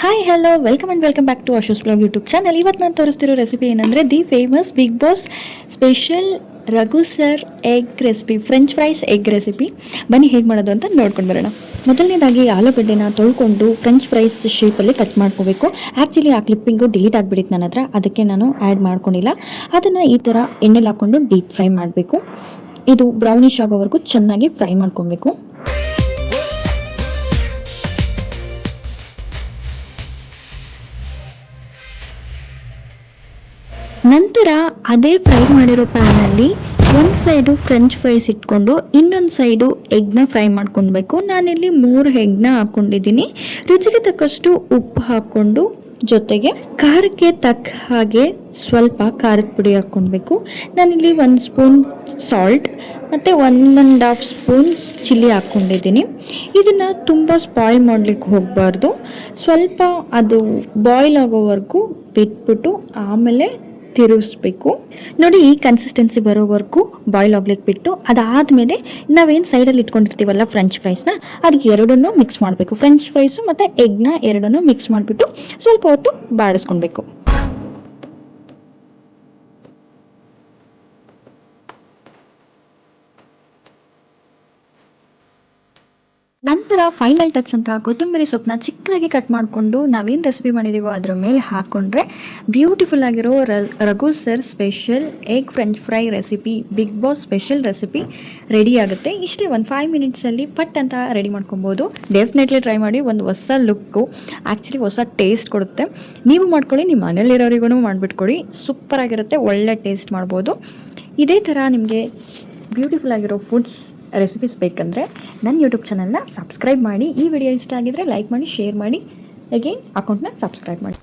Hi hello welcome back to Asho's blog YouTube channel. ಇವತ್ತು ನಾನು ತೋರಿಸ್ತಿರೋ ರೆಸಿಪಿ ಏನಂದರೆ the famous big boss special Raghu sir egg recipe, French fries egg recipe. ಬನ್ನಿ ಹೇಗೆ ಮಾಡೋದು ಅಂತ ನೋಡ್ಕೊಂಡು ಬರೋಣ. ಮೊದಲನೇದಾಗಿ ಆಲೂಗಡ್ಡೆನ ತೊಳ್ಕೊಂಡು ಫ್ರೆಂಚ್ ಫ್ರೈಸ್ ಶೇಪಲ್ಲಿ ಕಟ್ ಮಾಡ್ಕೋಬೇಕು. ಆ್ಯಕ್ಚುಲಿ ಆ ಕ್ಲಿಪ್ಪಿಂಗು ಡಿಲೀಟ್ ಆಗಿಬಿಟ್ಟಿತ್ತು ನನ್ನ ಹತ್ರ, ಅದಕ್ಕೆ ನಾನು ಆ್ಯಡ್ ಮಾಡ್ಕೊಂಡಿಲ್ಲ. ಅದನ್ನು ಈ ಥರ ಎಣ್ಣೆಲಿ ಹಾಕ್ಕೊಂಡು ಡೀಪ್ ಫ್ರೈ ಮಾಡಬೇಕು. ಇದು ಬ್ರೌನಿಷ್ ಆಗೋವರೆಗೂ ಚೆನ್ನಾಗಿ ಫ್ರೈ ಮಾಡ್ಕೊಬೇಕು. ನಂತರ ಅದೇ ಫ್ರೈ ಮಾಡಿರೋ ಪ್ಯಾನಲ್ಲಿ ಒಂದು ಸೈಡು ಫ್ರೆಂಚ್ ಫ್ರೈಸ್ ಇಟ್ಕೊಂಡು ಇನ್ನೊಂದು ಸೈಡು ಎಗ್ನ ಫ್ರೈ ಮಾಡ್ಕೊಳ್ಬೇಕು. ನಾನಿಲ್ಲಿ 3 ಎಗ್ನ ಹಾಕ್ಕೊಂಡಿದ್ದೀನಿ. ರುಚಿಗೆ ತಕ್ಕಷ್ಟು ಉಪ್ಪು ಹಾಕ್ಕೊಂಡು ಜೊತೆಗೆ ಖಾರಕ್ಕೆ ತಕ್ಕ ಹಾಗೆ ಸ್ವಲ್ಪ ಖಾರದ ಪುಡಿ ಹಾಕ್ಕೊಳ್ಬೇಕು. ನಾನಿಲ್ಲಿ 1 ಸ್ಪೂನ್ ಸಾಲ್ಟ್ ಮತ್ತು 1.5 ಸ್ಪೂನ್ ಚಿಲ್ಲಿ ಹಾಕ್ಕೊಂಡಿದ್ದೀನಿ. ಇದನ್ನು ತುಂಬ ಸ್ಪಾಯ್ಲ್ ಮಾಡಲಿಕ್ಕೆ ಹೋಗಬಾರ್ದು. ಸ್ವಲ್ಪ ಅದು ಬಾಯ್ಲ್ ಆಗೋವರೆಗೂ ಬಿಟ್ಬಿಟ್ಟು ಆಮೇಲೆ ತಿರುಗಿಸ್ಬೇಕು. ನೋಡಿ, ಈ ಕನ್ಸಿಸ್ಟೆನ್ಸಿ ಬರೋವರೆಗೂ ಬಾಯ್ಲ್ ಆಗ್ಲಿಕ್ಕೆ ಬಿಟ್ಟು ಅದಾದಮೇಲೆ ನಾವೇನು ಸೈಡಲ್ಲಿ ಇಟ್ಕೊಂಡಿರ್ತೀವಲ್ಲ ಫ್ರೆಂಚ್ ಫ್ರೈಸ್ನ, ಅದಕ್ಕೆ ಎರಡನ್ನೂ ಮಿಕ್ಸ್ ಮಾಡಬೇಕು. ಫ್ರೆಂಚ್ ಫ್ರೈಸು ಮತ್ತು ಎಗ್ನ ಎರಡನ್ನೂ ಮಿಕ್ಸ್ ಮಾಡಿಬಿಟ್ಟು ಸ್ವಲ್ಪ ಹೊತ್ತು ಬಾಡಿಸ್ಕೊಳ್ಬೇಕು. ನಂತರ ಫೈನಲ್ ಟಚ್ ಅಂತ ಕೊತ್ತಂಬರಿ ಸೊಪ್ಪನ್ನ ಚಿಕ್ಕದಾಗಿ ಕಟ್ ಮಾಡಿಕೊಂಡು ನಾವೇನು ರೆಸಿಪಿ ಮಾಡಿದ್ದೀವೋ ಅದರ ಮೇಲೆ ಹಾಕ್ಕೊಂಡ್ರೆ ಬ್ಯೂಟಿಫುಲ್ ಆಗಿರೋ Raghu sir special egg French fry recipe, Bigg boss special recipe ready ಆಗುತ್ತೆ. ಇಷ್ಟೇ, ಒಂದು 5 ಮಿನಿಟ್ಸಲ್ಲಿ ಪಟ್ ಅಂತ ರೆಡಿ ಮಾಡ್ಕೊಬೋದು. ಡೆಫಿನೆಟ್ಲಿ ಟ್ರೈ ಮಾಡಿ. ಒಂದು ಹೊಸ ಲುಕ್ಕು, ಆ್ಯಕ್ಚುಲಿ ಹೊಸ ಟೇಸ್ಟ್ ಕೊಡುತ್ತೆ. ನೀವು ಮಾಡ್ಕೊಳ್ಳಿ, ನಿಮ್ಮ ಮನೇಲಿರೋರಿಗೂ ಮಾಡಿಬಿಟ್ಕೊಡಿ. ಸೂಪರಾಗಿರುತ್ತೆ, ಒಳ್ಳೆ ಟೇಸ್ಟ್ ಮಾಡ್ಬೋದು. ಇದೇ ಥರ ನಿಮಗೆ ಬ್ಯೂಟಿಫುಲ್ ಆಗಿರೋ ಫುಡ್ಸ್ ರೆಸಿಪೀಸ್ ಬೇಕಂದರೆ ನನ್ನ ಯೂಟ್ಯೂಬ್ ಚಾನಲ್ನ ಸಬ್ಸ್ಕ್ರೈಬ್ ಮಾಡಿ. ಈ ವಿಡಿಯೋ ಇಷ್ಟ ಆಗಿದರೆ ಲೈಕ್ ಮಾಡಿ, ಶೇರ್ ಮಾಡಿ, ಅಗೇನ್ ಅಕೌಂಟ್ನ ಸಬ್ಸ್ಕ್ರೈಬ್ ಮಾಡಿ.